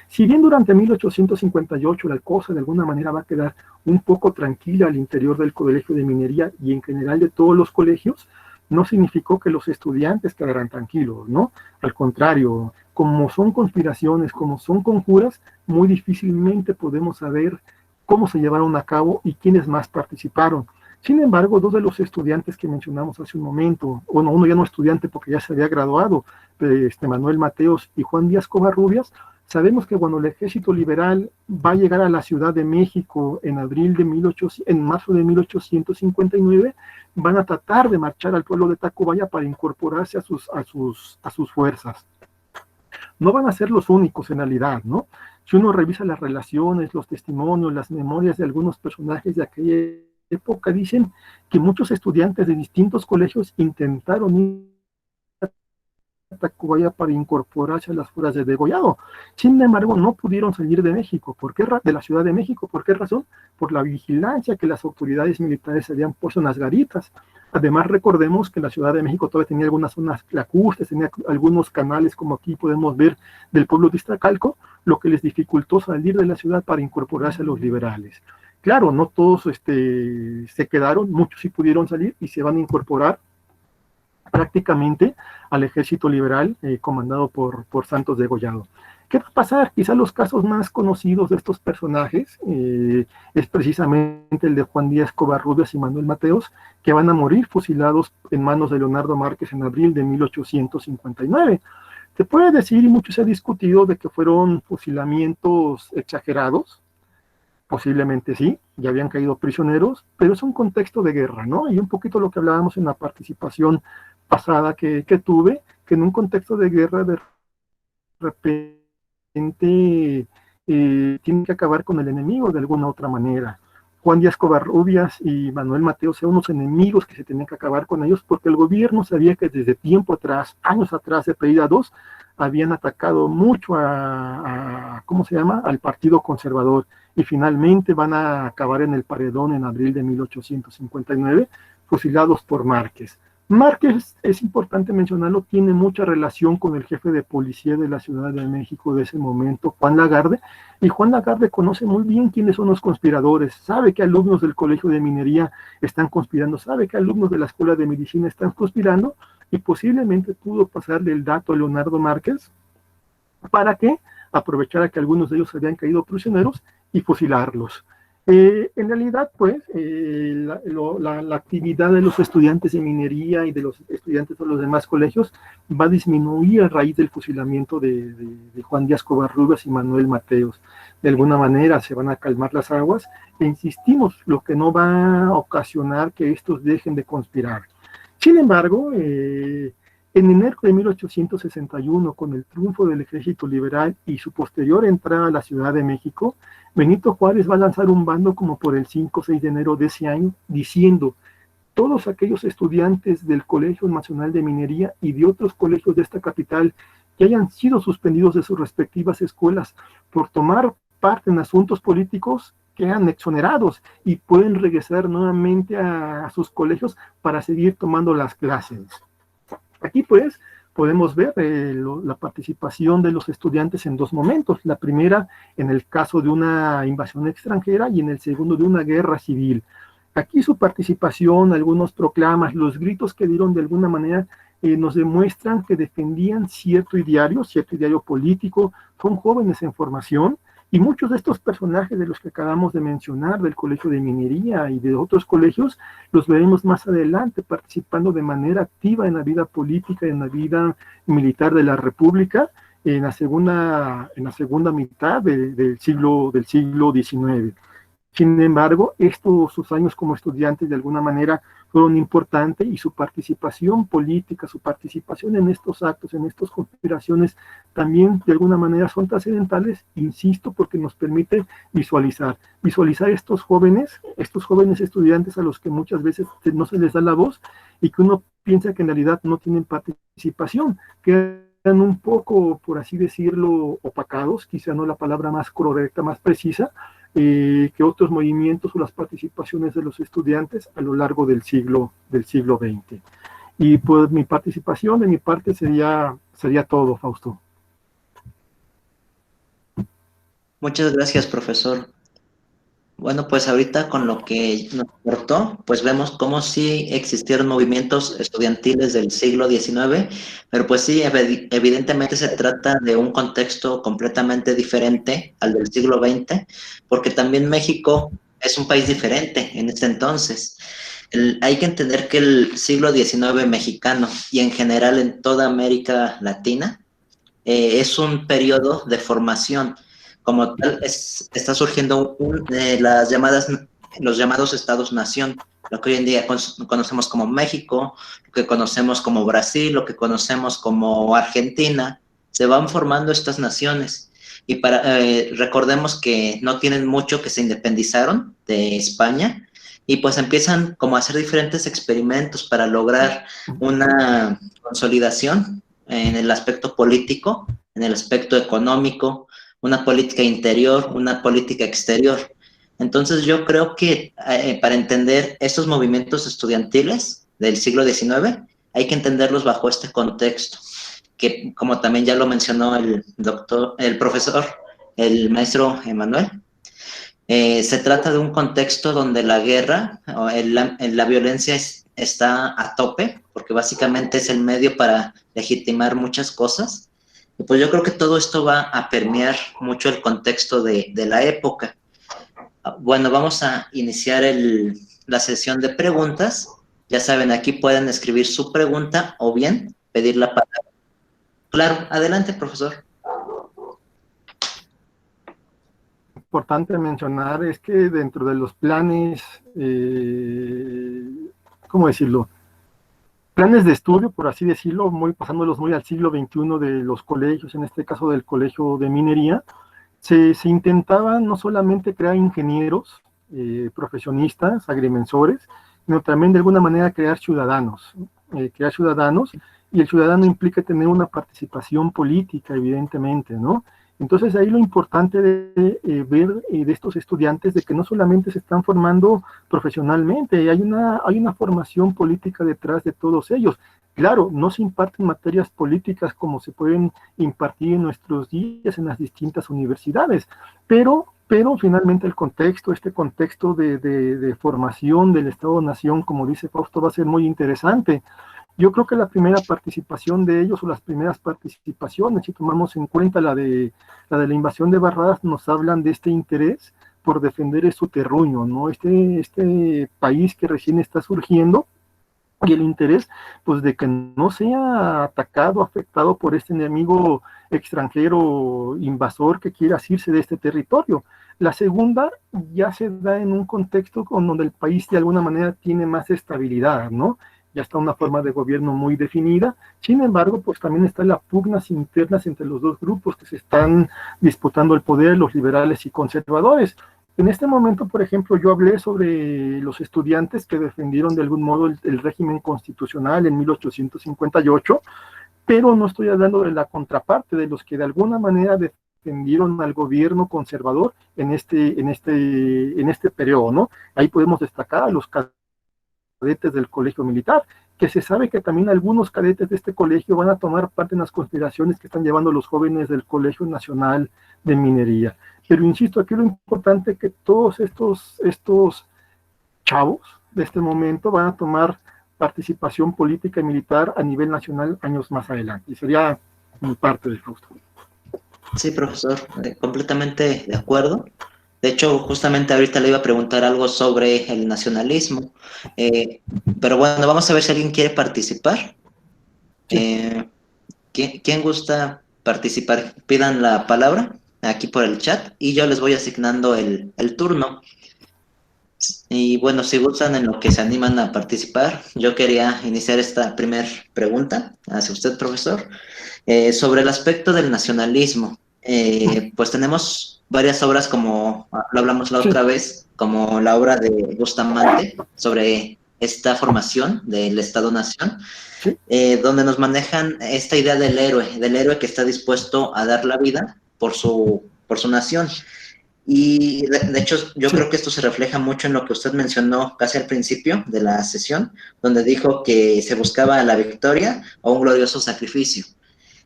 Si bien durante 1858 la cosa de alguna manera va a quedar un poco tranquila al interior del Colegio de Minería y en general de todos los colegios, no significó que los estudiantes quedaran tranquilos, ¿no? Al contrario, como son conspiraciones, como son conjuras, muy difícilmente podemos saber cómo se llevaron a cabo y quiénes más participaron. Sin embargo, dos de los estudiantes que mencionamos hace un momento, bueno, uno ya no estudiante porque ya se había graduado, Manuel Mateos y Juan Díaz Covarrubias, sabemos que cuando el ejército liberal va a llegar a la Ciudad de México en marzo de 1859, van a tratar de marchar al pueblo de Tacubaya para incorporarse a sus fuerzas. No van a ser los únicos en realidad, ¿no? Si uno revisa las relaciones, los testimonios, las memorias de algunos personajes de aquella época, dicen que muchos estudiantes de distintos colegios intentaron ir a Tacubaya para incorporarse a las fuerzas de Degollado. Sin embargo, no pudieron salir de México. ¿Por qué? De la Ciudad de México. ¿Por qué razón? Por la vigilancia que las autoridades militares habían puesto en las garitas. Además, recordemos que la Ciudad de México todavía tenía algunas zonas lacustres, tenía algunos canales, como aquí podemos ver, del pueblo de Iztacalco, lo que les dificultó salir de la ciudad para incorporarse a los liberales. Claro, no todos se quedaron, muchos sí pudieron salir y se van a incorporar prácticamente al ejército liberal comandado por Santos Degollado. ¿Qué va a pasar? Quizá los casos más conocidos de estos personajes es precisamente el de Juan Díaz Covarrubias y Manuel Mateos, que van a morir fusilados en manos de Leonardo Márquez en abril de 1859. Se puede decir, y mucho se ha discutido, de que fueron fusilamientos exagerados. Posiblemente sí, ya habían caído prisioneros, pero es un contexto de guerra, ¿no? Y un poquito lo que hablábamos en la participación pasada que tuve, que en un contexto de guerra de repente tienen que acabar con el enemigo de alguna otra manera. Juan Díaz Covarrubias y Manuel Mateo son unos enemigos que se tenían que acabar con ellos porque el gobierno sabía que desde tiempo atrás, años atrás de Pereira II, habían atacado mucho ¿cómo se llama?, al Partido Conservador, y finalmente van a acabar en el paredón en abril de 1859, fusilados por Márquez. Márquez, es importante mencionarlo, tiene mucha relación con el jefe de policía de la Ciudad de México de ese momento, Juan Lagarde, y Juan Lagarde conoce muy bien quiénes son los conspiradores, sabe que alumnos del Colegio de Minería están conspirando, sabe que alumnos de la Escuela de Medicina están conspirando, y posiblemente pudo pasarle el dato a Leonardo Márquez para que aprovechara que algunos de ellos habían caído prisioneros y fusilarlos. En realidad, pues, la actividad de los estudiantes de minería y de los estudiantes de los demás colegios va a disminuir a raíz del fusilamiento de Juan Díaz Covarrubias y Manuel Mateos. De alguna manera se van a calmar las aguas e insistimos, lo que no va a ocasionar que estos dejen de conspirar. Sin embargo, en enero de 1861, con el triunfo del ejército liberal y su posterior entrada a la Ciudad de México, Benito Juárez va a lanzar un bando como por el 5 o 6 de enero de ese año, diciendo: todos aquellos estudiantes del Colegio Nacional de Minería y de otros colegios de esta capital que hayan sido suspendidos de sus respectivas escuelas por tomar parte en asuntos políticos, quedan exonerados y pueden regresar nuevamente a sus colegios para seguir tomando las clases. Aquí, pues, podemos ver la participación de los estudiantes en dos momentos. La primera, en el caso de una invasión extranjera, y en el segundo, de una guerra civil. Aquí su participación, algunos proclamas, los gritos que dieron de alguna manera, nos demuestran que defendían cierto ideario político, son jóvenes en formación, y muchos de estos personajes de los que acabamos de mencionar, del Colegio de Minería y de otros colegios, los veremos más adelante participando de manera activa en la vida política, en la vida militar de la República, en la segunda mitad del siglo XIX. Sin embargo, sus años como estudiantes de alguna manera fueron importantes, y su participación política, su participación en estos actos, en estas conspiraciones, también de alguna manera son trascendentales, insisto, porque nos permite visualizar estos jóvenes estudiantes a los que muchas veces no se les da la voz y que uno piensa que en realidad no tienen participación, que un poco, por así decirlo, opacados, quizá no la palabra más correcta, más precisa, que otros movimientos o las participaciones de los estudiantes a lo largo del siglo XX. Y pues mi participación de mi parte sería todo, Fausto. Muchas gracias, profesor. Bueno, pues ahorita con lo que nos aportó, pues vemos cómo sí existieron movimientos estudiantiles del siglo XIX, pero pues sí, evidentemente se trata de un contexto completamente diferente al del siglo XX, porque también México es un país diferente en este entonces. Hay que entender que el siglo XIX mexicano y en general en toda América Latina es un periodo de formación. Como tal, está surgiendo los llamados estados-nación, lo que hoy en día conocemos como México, lo que conocemos como Brasil, lo que conocemos como Argentina. Se van formando estas naciones. Y recordemos que no tienen mucho que se independizaron de España y pues empiezan como a hacer diferentes experimentos para lograr una consolidación en el aspecto político, en el aspecto económico, una política interior, una política exterior. Entonces yo creo que para entender estos movimientos estudiantiles del siglo XIX hay que entenderlos bajo este contexto, que como también ya lo mencionó el profesor, el maestro Emanuel, se trata de un contexto donde la guerra, la violencia está a tope, porque básicamente es el medio para legitimar muchas cosas. Y pues yo creo que todo esto va a permear mucho el contexto de la época. Bueno, vamos a iniciar la sesión de preguntas. Ya saben, aquí pueden escribir su pregunta o bien pedir la palabra. Claro, adelante, profesor. Importante mencionar es que dentro de los planes, ¿cómo decirlo? Planes de estudio, por así decirlo, pasándolos muy al siglo XXI de los colegios, en este caso del Colegio de Minería, se intentaba no solamente crear ingenieros, profesionistas, agrimensores, sino también de alguna manera crear ciudadanos, y el ciudadano implica tener una participación política, evidentemente, ¿no? Entonces ahí lo importante de ver de estos estudiantes de que no solamente se están formando profesionalmente, hay una formación política detrás de todos ellos. Claro, no se imparten materias políticas como se pueden impartir en nuestros días en las distintas universidades, pero finalmente el contexto, este contexto de formación del Estado-Nación, como dice Fausto, va a ser muy interesante. Yo creo que la primera participación de ellos o las primeras participaciones, si tomamos en cuenta la de la invasión de Barradas, nos hablan de este interés por defender su terruño, ¿no? Este país que recién está surgiendo y el interés, pues, de que no sea atacado, afectado por este enemigo extranjero invasor que quiera asirse de este territorio. La segunda ya se da en un contexto con donde el país de alguna manera tiene más estabilidad, ¿no? Ya está una forma de gobierno muy definida. Sin embargo, pues también están las pugnas internas entre los dos grupos que se están disputando el poder, los liberales y conservadores. En este momento, por ejemplo, yo hablé sobre los estudiantes que defendieron de algún modo el régimen constitucional en 1858, pero no estoy hablando de la contraparte, de los que de alguna manera defendieron al gobierno conservador en este periodo, ¿no? Ahí podemos destacar a los cadetes del colegio militar, que se sabe que también algunos cadetes de este colegio van a tomar parte en las conspiraciones que están llevando los jóvenes del Colegio Nacional de Minería. Pero insisto, aquí lo importante es que todos estos chavos de este momento van a tomar participación política y militar a nivel nacional años más adelante. Y sería mi parte del Fausto. Sí, profesor, completamente de acuerdo. De hecho, justamente ahorita le iba a preguntar algo sobre el nacionalismo, pero bueno, vamos a ver si alguien quiere participar. Sí. ¿Quién gusta participar? Pidan la palabra aquí por el chat y yo les voy asignando el turno. Y bueno, si gustan en lo que se animan a participar, yo quería iniciar esta primera pregunta hacia usted, profesor, sobre el aspecto del nacionalismo. Pues tenemos varias obras como lo hablamos la otra vez, como la obra de Bustamante sobre esta formación del Estado-Nación, Sí. Donde nos manejan esta idea del héroe que está dispuesto a dar la vida por su nación. Y de hecho, yo creo que esto se refleja mucho en lo que usted mencionó casi al principio de la sesión, donde dijo que se buscaba la victoria o un glorioso sacrificio.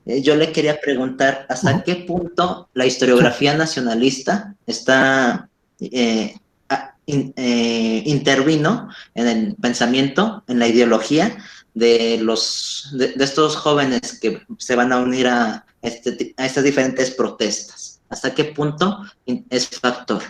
Yo le quería preguntar hasta qué punto la historiografía nacionalista está intervino en el pensamiento, en la ideología de estos jóvenes que se van a unir a estas diferentes protestas. ¿Hasta qué punto es factor?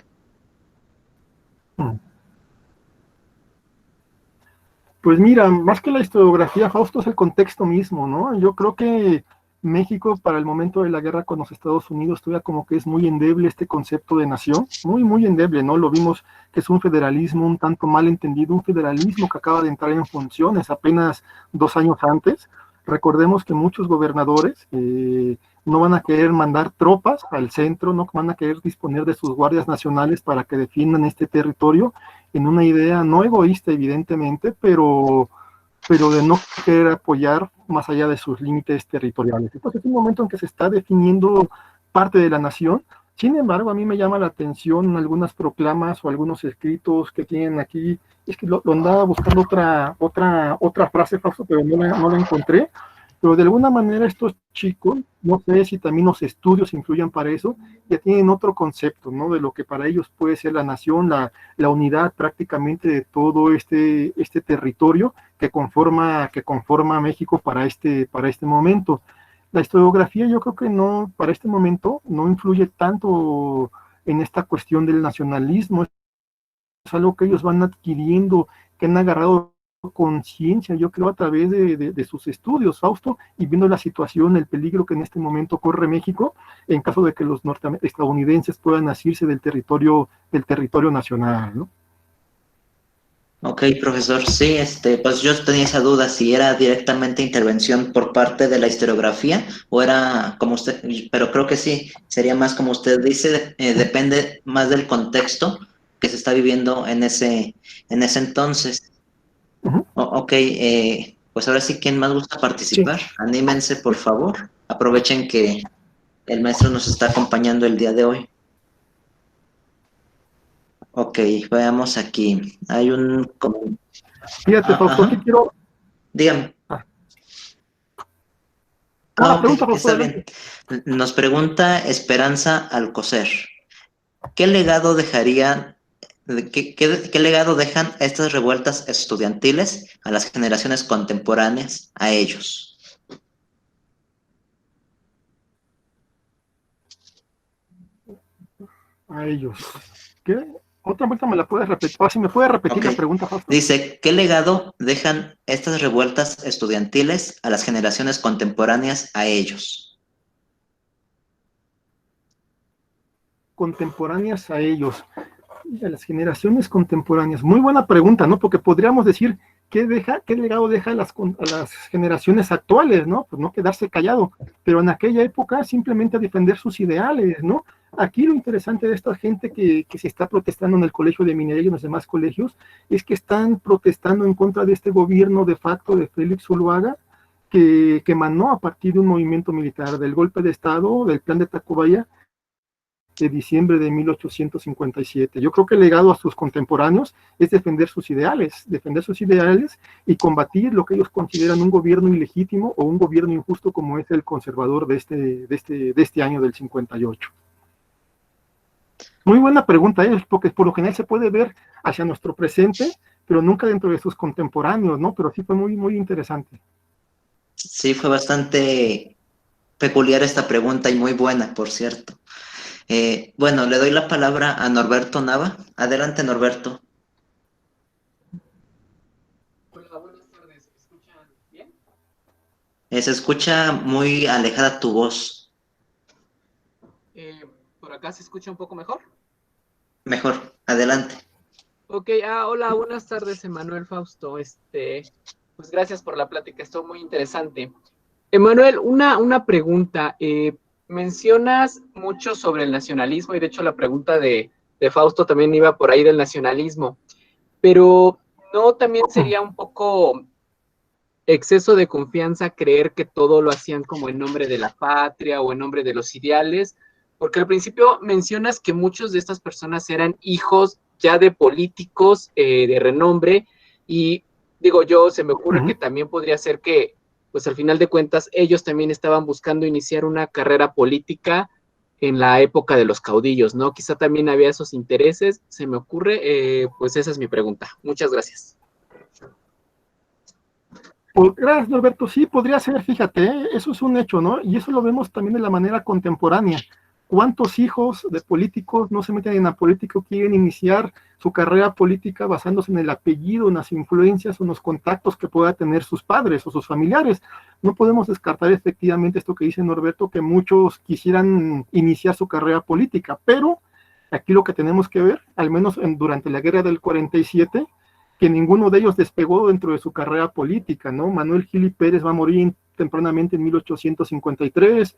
Pues mira, más que la historiografía, Fausto, es el contexto mismo, ¿no? Yo creo que México para el momento de la guerra con los Estados Unidos todavía como que es muy endeble este concepto de nación, muy, muy endeble, ¿no? Lo vimos que es un federalismo un tanto mal entendido, un federalismo que acaba de entrar en funciones apenas 2 años antes. Recordemos que muchos gobernadores no van a querer mandar tropas al centro, no van a querer disponer de sus guardias nacionales para que defiendan este territorio, en una idea no egoísta, evidentemente, pero de no querer apoyar más allá de sus límites territoriales. Entonces es un momento en que se está definiendo parte de la nación. Sin embargo, a mí me llama la atención algunas proclamas o algunos escritos que tienen aquí. Es que lo andaba buscando otra frase, Fausto, pero no la encontré. Pero de alguna manera estos chicos, no sé si también los estudios influyen para eso, ya tienen otro concepto, ¿no? De lo que para ellos puede ser la nación, la unidad prácticamente de todo este territorio que conforma México para este momento. La historiografía yo creo que no, para este momento, no influye tanto en esta cuestión del nacionalismo, es algo que ellos van adquiriendo, que han agarrado conciencia, yo creo, a través de sus estudios, Fausto, y viendo la situación, el peligro que en este momento corre México, en caso de que los estadounidenses puedan asirse del territorio nacional, ¿no? Ok, profesor, sí, pues yo tenía esa duda si era directamente intervención por parte de la historiografía o era como usted, pero creo que sí, sería más como usted dice, depende más del contexto que se está viviendo en ese entonces. Uh-huh. Ok, pues ahora sí, ¿quién más gusta Sí. participar? Anímense, por favor, aprovechen que el maestro nos está acompañando el día de hoy. Ok, veamos aquí. Hay un... Fíjate, Fausto, aquí Ajá, quiero... dígame. Ah, no, Ah, la ok, pregunta, Fausto, está bien. adelante. Nos pregunta Esperanza Alcocer. ¿Qué legado dejaría, qué legado dejan estas revueltas estudiantiles a las generaciones contemporáneas, a ellos? A ellos. ¿Qué? Otra vuelta me la puedes repetir. Si me puedes repetir Ok. la pregunta, Fausto. Dice, ¿qué legado dejan estas revueltas estudiantiles a las generaciones contemporáneas, a ellos? Contemporáneas a ellos. Y a las generaciones contemporáneas. Muy buena pregunta, ¿no? Porque podríamos decir, qué legado deja a las generaciones actuales, ¿no? Pues no quedarse callado, pero en aquella época simplemente defender sus ideales, ¿no? Aquí lo interesante de esta gente que se está protestando en el Colegio de Minería y en los demás colegios es que están protestando en contra de este gobierno de facto de Félix Zuluaga, que emanó a partir de un movimiento militar, del golpe de Estado, del plan de Tacubaya, de diciembre de 1857. Yo creo que el legado a sus contemporáneos es defender sus ideales y combatir lo que ellos consideran un gobierno ilegítimo o un gobierno injusto como es el conservador de este año del 58. Muy buena pregunta, porque por lo general se puede ver hacia nuestro presente, pero nunca dentro de sus contemporáneos, ¿no? Pero sí fue muy, muy interesante. Sí, fue bastante peculiar esta pregunta y muy buena, por cierto. Bueno, le doy la palabra a Norberto Nava. Adelante, Norberto. Hola, buenas tardes. ¿Me escuchan bien? Se escucha muy alejada tu voz. Eh, ¿Por acá se escucha un poco mejor? Mejor, adelante. Ok, hola, buenas tardes, Emanuel Fausto. Pues gracias por la plática, estuvo muy interesante. Emanuel, una pregunta. Mencionas mucho sobre el nacionalismo y de hecho la pregunta de Fausto también iba por ahí del nacionalismo, pero ¿no también sería un poco exceso de confianza creer que todo lo hacían como en nombre de la patria o en nombre de los ideales? Porque al principio mencionas que muchos de estas personas eran hijos ya de políticos de renombre y digo yo, se me ocurre que también podría ser que, pues al final de cuentas, ellos también estaban buscando iniciar una carrera política en la época de los caudillos, ¿no? Quizá también había esos intereses, se me ocurre, pues esa es mi pregunta. Muchas gracias. Pues, gracias, Norberto. Sí, podría ser, fíjate, eso es un hecho, ¿no? Y eso lo vemos también de la manera contemporánea. ¿Cuántos hijos de políticos no se meten en la política o quieren iniciar su carrera política basándose en el apellido, en las influencias o en los contactos que pueda tener sus padres o sus familiares? No podemos descartar efectivamente esto que dice Norberto, que muchos quisieran iniciar su carrera política, pero aquí lo que tenemos que ver, al menos durante la guerra del 47, que ninguno de ellos despegó dentro de su carrera política, ¿no? Manuel Gili Pérez va a morir tempranamente en 1853,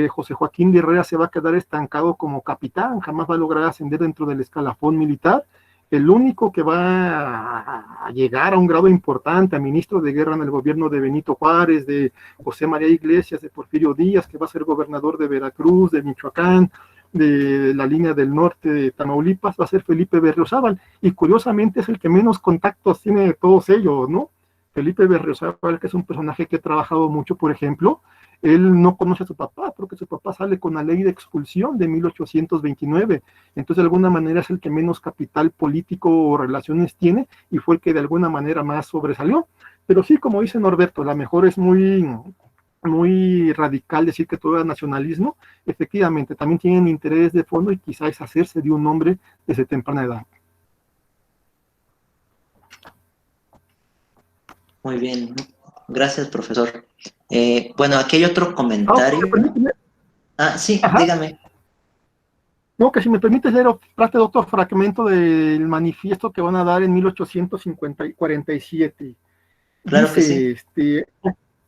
José Joaquín de Herrera se va a quedar estancado como capitán, jamás va a lograr ascender dentro del escalafón militar. El único que va a llegar a un grado importante, a ministro de guerra en el gobierno de Benito Juárez, de José María Iglesias, de Porfirio Díaz, que va a ser gobernador de Veracruz, de Michoacán, de la línea del norte de Tamaulipas, va a ser Felipe Berriozábal, y curiosamente es el que menos contactos tiene de todos ellos, ¿no? Felipe Berriozábal, que es un personaje que he trabajado mucho, por ejemplo, él no conoce a su papá, porque su papá sale con la ley de expulsión de 1829, entonces de alguna manera es el que menos capital político o relaciones tiene, y fue el que de alguna manera más sobresalió. Pero sí, como dice Norberto, la mejor es muy radical decir que todo era nacionalismo. Efectivamente, también tienen interés de fondo y quizás es hacerse de un hombre desde temprana edad. Muy bien, gracias, profesor. Bueno, aquí hay otro comentario. Sí, ajá. dígame. No, que si me permites leer parte de otro fragmento del manifiesto que van a dar en 1847. Claro Dice, que sí.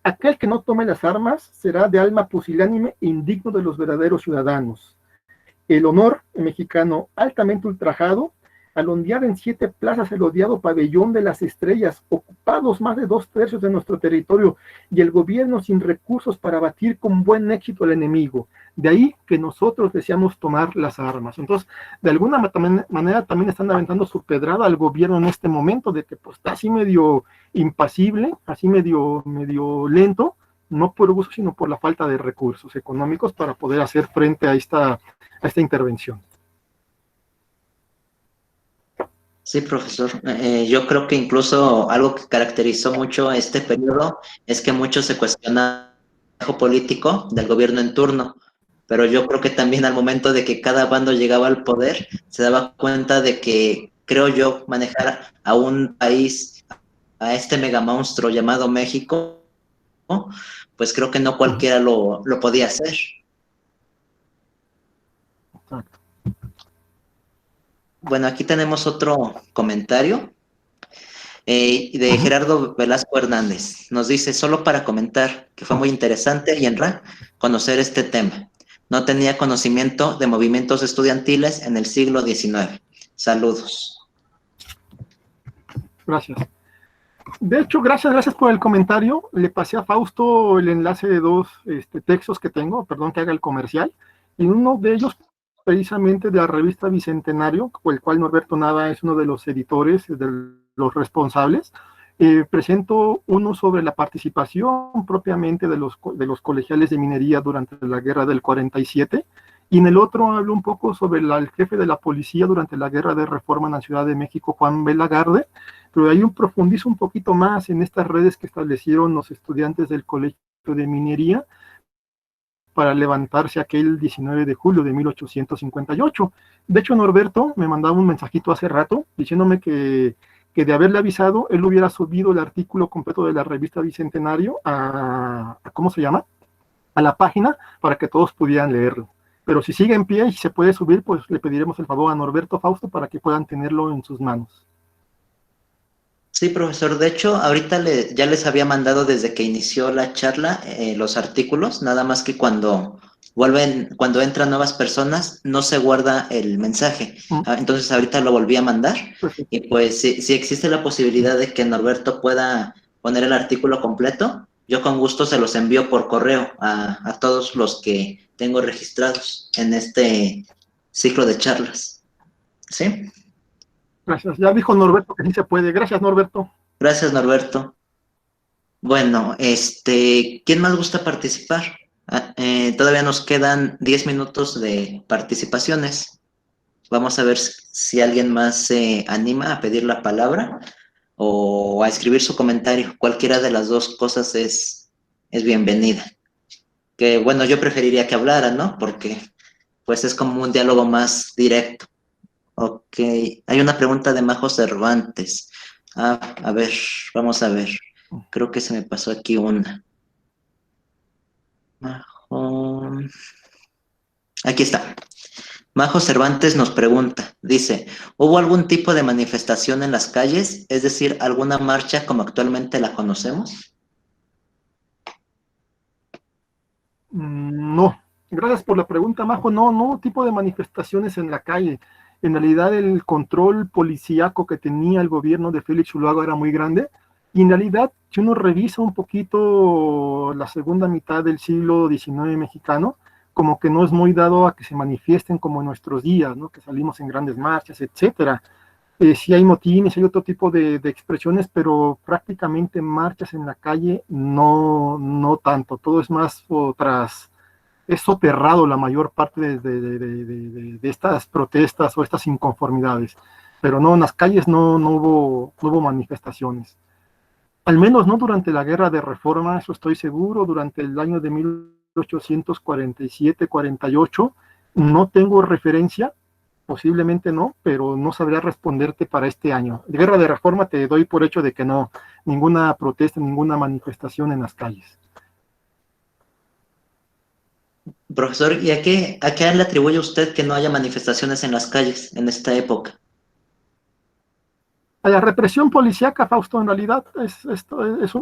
Aquel que no tome las armas será de alma pusilánime e indigno de los verdaderos ciudadanos. El honor mexicano altamente ultrajado, al ondear en 7 plazas el odiado pabellón de las estrellas, ocupados más de 2/3 de nuestro territorio, y el gobierno sin recursos para batir con buen éxito al enemigo. De ahí que nosotros deseamos tomar las armas. Entonces, de alguna manera también están aventando su pedrada al gobierno en este momento, de que pues está así medio impasible, así medio lento, no por gusto, sino por la falta de recursos económicos para poder hacer frente a esta intervención. Sí, profesor. Yo creo que incluso algo que caracterizó mucho este periodo es que mucho se cuestiona el manejo político del gobierno en turno, pero yo creo que también al momento de que cada bando llegaba al poder, se daba cuenta de que, creo yo, manejar a un país, a este megamonstruo llamado México, pues creo que no cualquiera lo podía hacer. Exacto. Bueno, aquí tenemos otro comentario de Gerardo Velasco Hernández. Nos dice, solo para comentar que fue muy interesante y conocer este tema. No tenía conocimiento de movimientos estudiantiles en el siglo XIX. Saludos. Gracias. De hecho, gracias por el comentario. Le pasé a Fausto el enlace de 2 textos que tengo, perdón que haga el comercial, y uno de ellos precisamente de la revista Bicentenario, el cual Norberto Nava es uno de los editores, de los responsables. Presento uno sobre la participación propiamente de los colegiales de minería durante la guerra del 47, y en el otro hablo un poco sobre el jefe de la policía durante la guerra de reforma en la Ciudad de México, Juan B. Lagarde, pero ahí profundizo un poquito más en estas redes que establecieron los estudiantes del colegio de minería para levantarse aquel 19 de julio de 1858. De hecho, Norberto me mandaba un mensajito hace rato diciéndome que de haberle avisado, él hubiera subido el artículo completo de la revista Bicentenario ¿cómo se llama? A la página para que todos pudieran leerlo. Pero si sigue en pie y se puede subir, pues le pediremos el favor a Norberto, Fausto, para que puedan tenerlo en sus manos. Sí, profesor. De hecho, ahorita ya les había mandado desde que inició la charla los artículos, nada más que cuando entran nuevas personas, no se guarda el mensaje. Entonces, ahorita lo volví a mandar. Perfecto. Y pues, si existe la posibilidad de que Norberto pueda poner el artículo completo, yo con gusto se los envío por correo a todos los que tengo registrados en este ciclo de charlas. ¿Sí? Gracias. Ya dijo Norberto que sí se puede. Gracias, Norberto. Gracias, Norberto. Bueno, ¿quién más gusta participar? Todavía nos quedan 10 minutos de participaciones. Vamos a ver si alguien más se anima a pedir la palabra o a escribir su comentario. Cualquiera de las dos cosas es bienvenida. Que bueno, yo preferiría que hablara, ¿no? Porque pues es como un diálogo más directo. Ok, hay una pregunta de Majo Cervantes. A ver, vamos a ver. Creo que se me pasó aquí una. Majo. Aquí está. Majo Cervantes nos pregunta, dice, ¿hubo algún tipo de manifestación en las calles? Es decir, ¿alguna marcha como actualmente la conocemos? No, gracias por la pregunta, Majo. No, no tipo de manifestaciones en la calle. En realidad el control policíaco que tenía el gobierno de Félix Zuluaga era muy grande. Y en realidad, si uno revisa un poquito la segunda mitad del siglo XIX mexicano, como que no es muy dado a que se manifiesten como en nuestros días, ¿no? Que salimos en grandes marchas, etcétera. Sí hay motines, hay otro tipo de expresiones, pero prácticamente marchas en la calle no, no tanto, todo es más otras, es soterrado la mayor parte de estas protestas o estas inconformidades, pero no, en las calles no hubo manifestaciones, al menos no durante la guerra de reforma, eso estoy seguro, durante el año de 1847-48, no tengo referencia, posiblemente no, pero no sabría responderte para este año. De guerra de reforma te doy por hecho de que no, ninguna protesta, ninguna manifestación en las calles. Profesor, ¿y a qué le atribuye usted que no haya manifestaciones en las calles en esta época? A la represión policíaca, Fausto, en realidad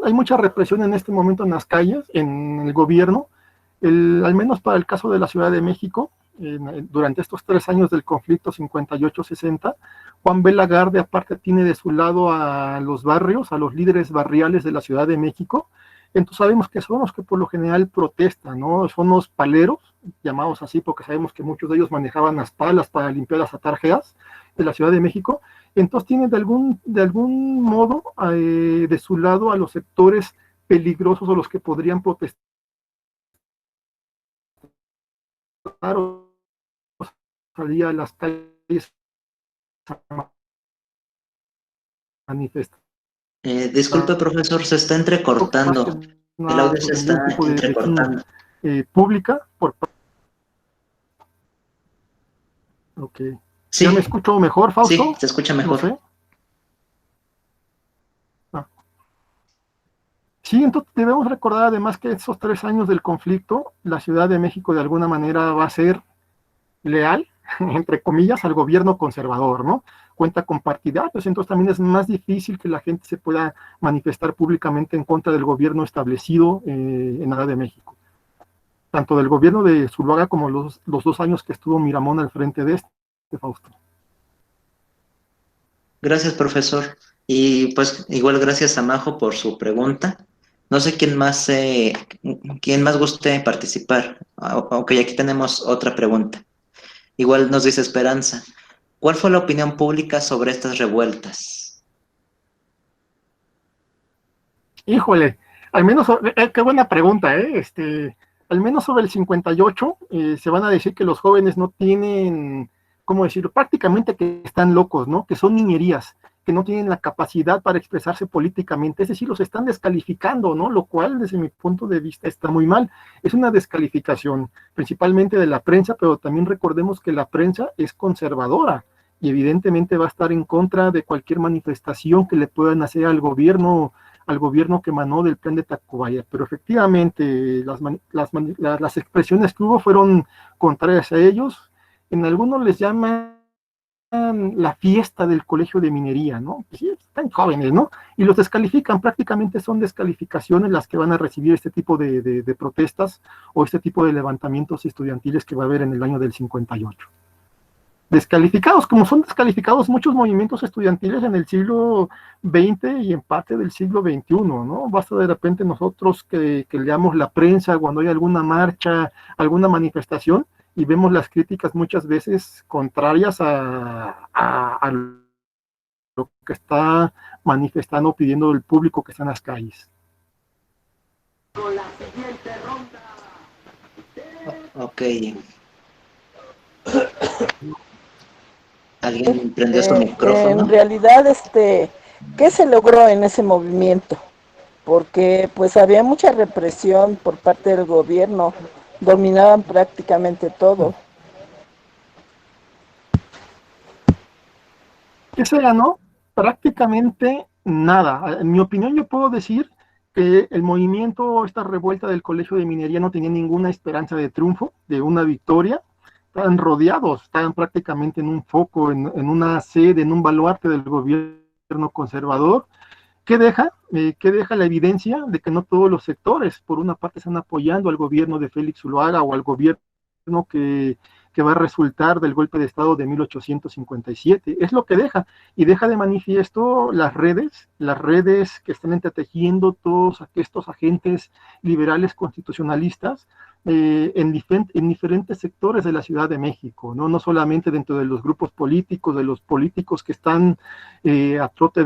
hay mucha represión en este momento en las calles, en el gobierno, al menos para el caso de la Ciudad de México, durante estos 3 años del conflicto 58-60, Juan B. Lagarde aparte tiene de su lado a los barrios, a los líderes barriales de la Ciudad de México, entonces sabemos que son los que por lo general protestan, ¿no? Son los paleros, llamados así porque sabemos que muchos de ellos manejaban las palas para limpiar las atarjeas de la Ciudad de México, entonces tiene de algún modo de su lado a los sectores peligrosos o los que podrían protestar o salir a las calles a manifestar. Disculpe, profesor, se está Más que entrecortando. El nada audio se sobre algún está tipo de presión entrecortando. pública. Ok. ¿Ya me Sí, escucho mejor, sí, Fausto? se escucha No mejor. sé. Ah. Sí, entonces debemos recordar además que esos 3 años del conflicto, la Ciudad de México de alguna manera va a ser leal, entre comillas, al gobierno conservador, ¿no? Cuenta con partidarios, entonces también es más difícil que la gente se pueda manifestar públicamente en contra del gobierno establecido en la Ciudad de México. Tanto del gobierno de Zuluaga como los 2 años que estuvo Miramón al frente de Fausto. Gracias, profesor. Y pues igual gracias a Majo por su pregunta. No sé quién más guste participar. Ok, aquí tenemos otra pregunta. Igual nos dice Esperanza. ¿Cuál fue la opinión pública sobre estas revueltas? Híjole, al menos, qué buena pregunta, ¿eh? Al menos sobre el 58, se van a decir que los jóvenes no tienen, ¿cómo decirlo? Prácticamente que están locos, ¿no? Que son niñerías, que no tienen la capacidad para expresarse políticamente, es decir, los están descalificando, ¿no? Lo cual, desde mi punto de vista, está muy mal. Es una descalificación, principalmente de la prensa, pero también recordemos que la prensa es conservadora y evidentemente va a estar en contra de cualquier manifestación que le puedan hacer al gobierno que emanó del plan de Tacubaya, pero efectivamente las expresiones que hubo fueron contrarias a ellos, en algunos les llaman la fiesta del colegio de minería, ¿no? Pues sí, están jóvenes, ¿no? Y los descalifican, prácticamente son descalificaciones las que van a recibir este tipo de protestas o este tipo de levantamientos estudiantiles que va a haber en el año del 58. Descalificados, como son descalificados muchos movimientos estudiantiles en el siglo XX y en parte del siglo XXI, ¿no? Basta de repente nosotros que leamos la prensa cuando hay alguna marcha, alguna manifestación, y vemos las críticas muchas veces contrarias a lo que está manifestando o pidiendo el público que está en las calles. Con la siguiente ronda. Ok. ¿Alguien prendió su micrófono? En realidad, ¿qué se logró en ese movimiento? Porque pues había mucha represión por parte del gobierno, dominaban prácticamente todo. ¿Qué se ganó? Prácticamente nada. En mi opinión, yo puedo decir que el movimiento, esta revuelta del Colegio de Minería no tenía ninguna esperanza de triunfo, de una victoria. Estaban rodeados, estaban prácticamente en un foco, en una sede, en un baluarte del gobierno conservador. ¿Qué deja la evidencia de que no todos los sectores, por una parte, están apoyando al gobierno de Félix Zuluaga o al gobierno que va a resultar del golpe de Estado de 1857? Es lo que deja, y deja de manifiesto las redes que están entretejiendo todos estos agentes liberales constitucionalistas en diferentes sectores de la Ciudad de México, ¿no? No solamente dentro de los grupos políticos, de los políticos que están a trote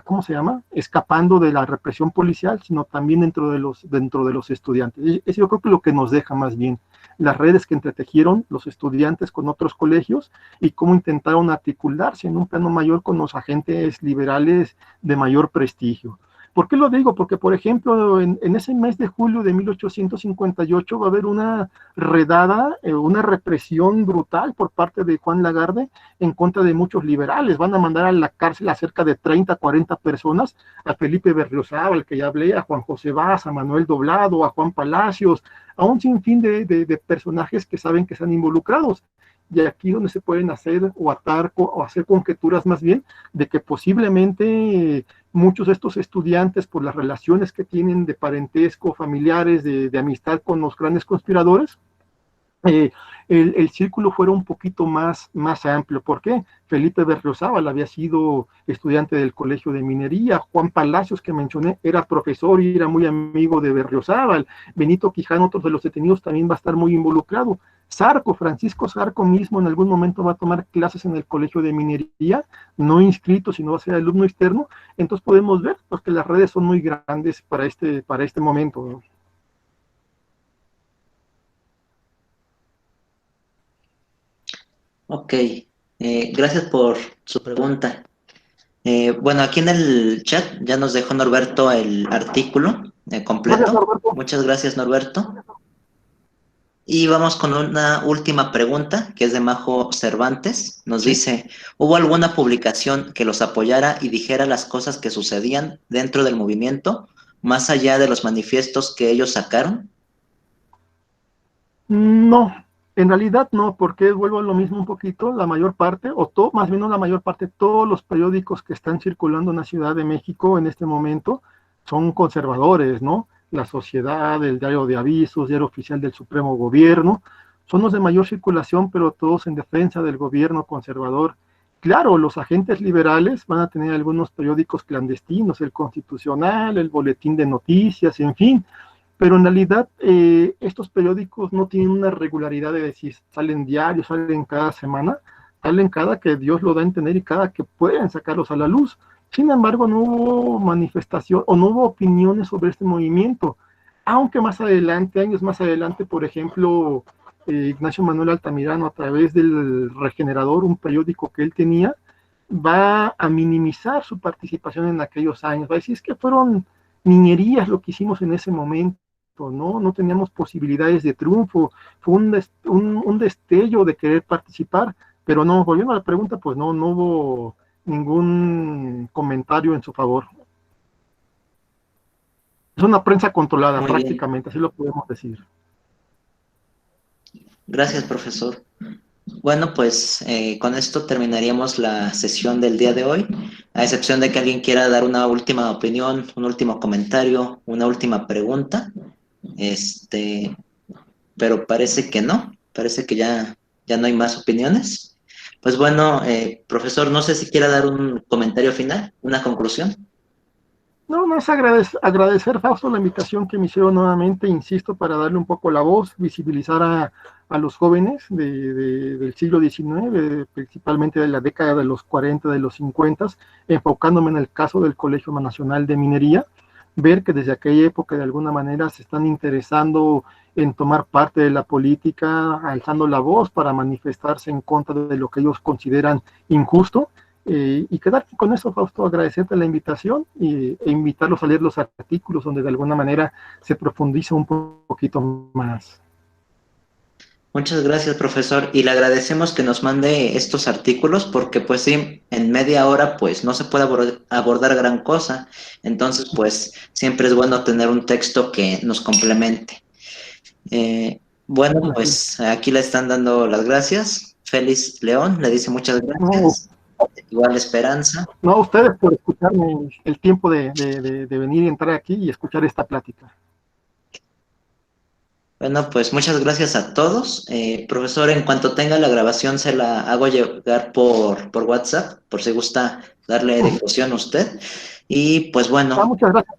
¿cómo se llama? Escapando de la represión policial, sino también dentro de los estudiantes. Es yo creo que lo que nos deja más bien las redes que entretejieron los estudiantes con otros colegios y cómo intentaron articularse en un plano mayor con los agentes liberales de mayor prestigio. ¿Por qué lo digo? Porque, por ejemplo, en ese mes de julio de 1858 va a haber una redada, una represión brutal por parte de Juan Lagarde en contra de muchos liberales. Van a mandar a la cárcel a cerca de 30, 40 personas, a Felipe Berriozábal, que ya hablé, a Juan José Vaz, a Manuel Doblado, a Juan Palacios, a un sinfín de personajes que saben que están involucrados. Y aquí donde se pueden hacer o atar o hacer conjeturas más bien de que posiblemente muchos de estos estudiantes, por las relaciones que tienen de parentesco, familiares, de amistad con los grandes conspiradores, el círculo fuera un poquito más amplio. ¿Por qué? Felipe Berriozábal había sido estudiante del Colegio de Minería, Juan Palacios, que mencioné, era profesor y era muy amigo de Berriozábal, Benito Quijano, otro de los detenidos, también va a estar muy involucrado. Francisco Zarco mismo en algún momento va a tomar clases en el Colegio de Minería, no inscrito, sino va a ser alumno externo. Entonces podemos ver pues, que las redes son muy grandes para este momento, ¿no? Ok, gracias por su pregunta. Bueno, aquí en el chat ya nos dejó Norberto el artículo completo. Muchas gracias, Norberto. Y vamos con una última pregunta, que es de Majo Cervantes. Nos dice, ¿hubo alguna publicación que los apoyara y dijera las cosas que sucedían dentro del movimiento, más allá de los manifiestos que ellos sacaron? No, en realidad no, porque vuelvo a lo mismo un poquito, la mayor parte, más bien no la mayor parte, todos los periódicos que están circulando en la Ciudad de México en este momento son conservadores, ¿no? La Sociedad, el Diario de Avisos, Diario Oficial del Supremo Gobierno, son los de mayor circulación, pero todos en defensa del gobierno conservador. Claro, los agentes liberales van a tener algunos periódicos clandestinos, el Constitucional, el Boletín de Noticias, en fin, pero en realidad estos periódicos no tienen una regularidad de decir, salen diarios, salen cada semana, salen cada que Dios lo da a entender y cada que pueden sacarlos a la luz. Sin embargo, no hubo manifestación o no hubo opiniones sobre este movimiento, aunque más adelante, años más adelante, por ejemplo, Ignacio Manuel Altamirano, a través del Regenerador, un periódico que él tenía, va a minimizar su participación en aquellos años, va a decir, es que fueron niñerías lo que hicimos en ese momento, no teníamos posibilidades de triunfo, fue un destello de querer participar, pero no, volviendo a la pregunta, pues no hubo ningún comentario en su favor. Es una prensa controlada. Muy prácticamente, bien. Así lo podemos decir. Gracias, profesor. Bueno, pues con esto terminaríamos la sesión del día de hoy, a excepción de que alguien quiera dar una última opinión, un último comentario, una última pregunta. Pero parece que no, parece que ya no hay más opiniones. Pues bueno, profesor, no sé si quiera dar un comentario final, una conclusión. No es agradecer, Fausto, la invitación que me hicieron nuevamente, insisto, para darle un poco la voz, visibilizar a los jóvenes del siglo XIX, principalmente de la década de los 40, de los 50, enfocándome en el caso del Colegio Nacional de Minería, ver que desde aquella época de alguna manera se están interesando en tomar parte de la política, alzando la voz para manifestarse en contra de lo que ellos consideran injusto. Y quedarte con eso, Fausto, agradecerte la invitación e invitarlos a leer los artículos donde de alguna manera se profundiza un poquito más. Muchas gracias, profesor, y le agradecemos que nos mande estos artículos porque pues sí, en media hora pues no se puede abordar gran cosa, entonces pues siempre es bueno tener un texto que nos complemente. Bueno, pues aquí le están dando las gracias. Félix León le dice muchas gracias. Igual Esperanza. No, a ustedes por escucharme el tiempo de venir y entrar aquí y escuchar esta plática. Bueno, pues muchas gracias a todos. Profesor, en cuanto tenga la grabación se la hago llegar por WhatsApp, por si gusta darle difusión a usted. Y pues bueno. Muchas gracias.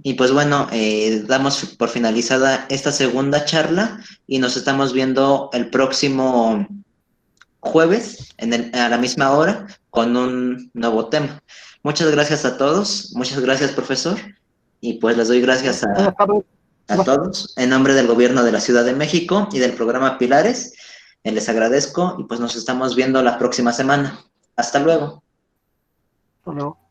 Y pues bueno, damos por finalizada esta segunda charla y nos estamos viendo el próximo jueves a la misma hora con un nuevo tema. Muchas gracias a todos, muchas gracias, profesor, y pues les doy gracias a todos en nombre del gobierno de la Ciudad de México y del programa Pilares. Les agradezco y pues nos estamos viendo la próxima semana. Hasta luego. Hasta luego.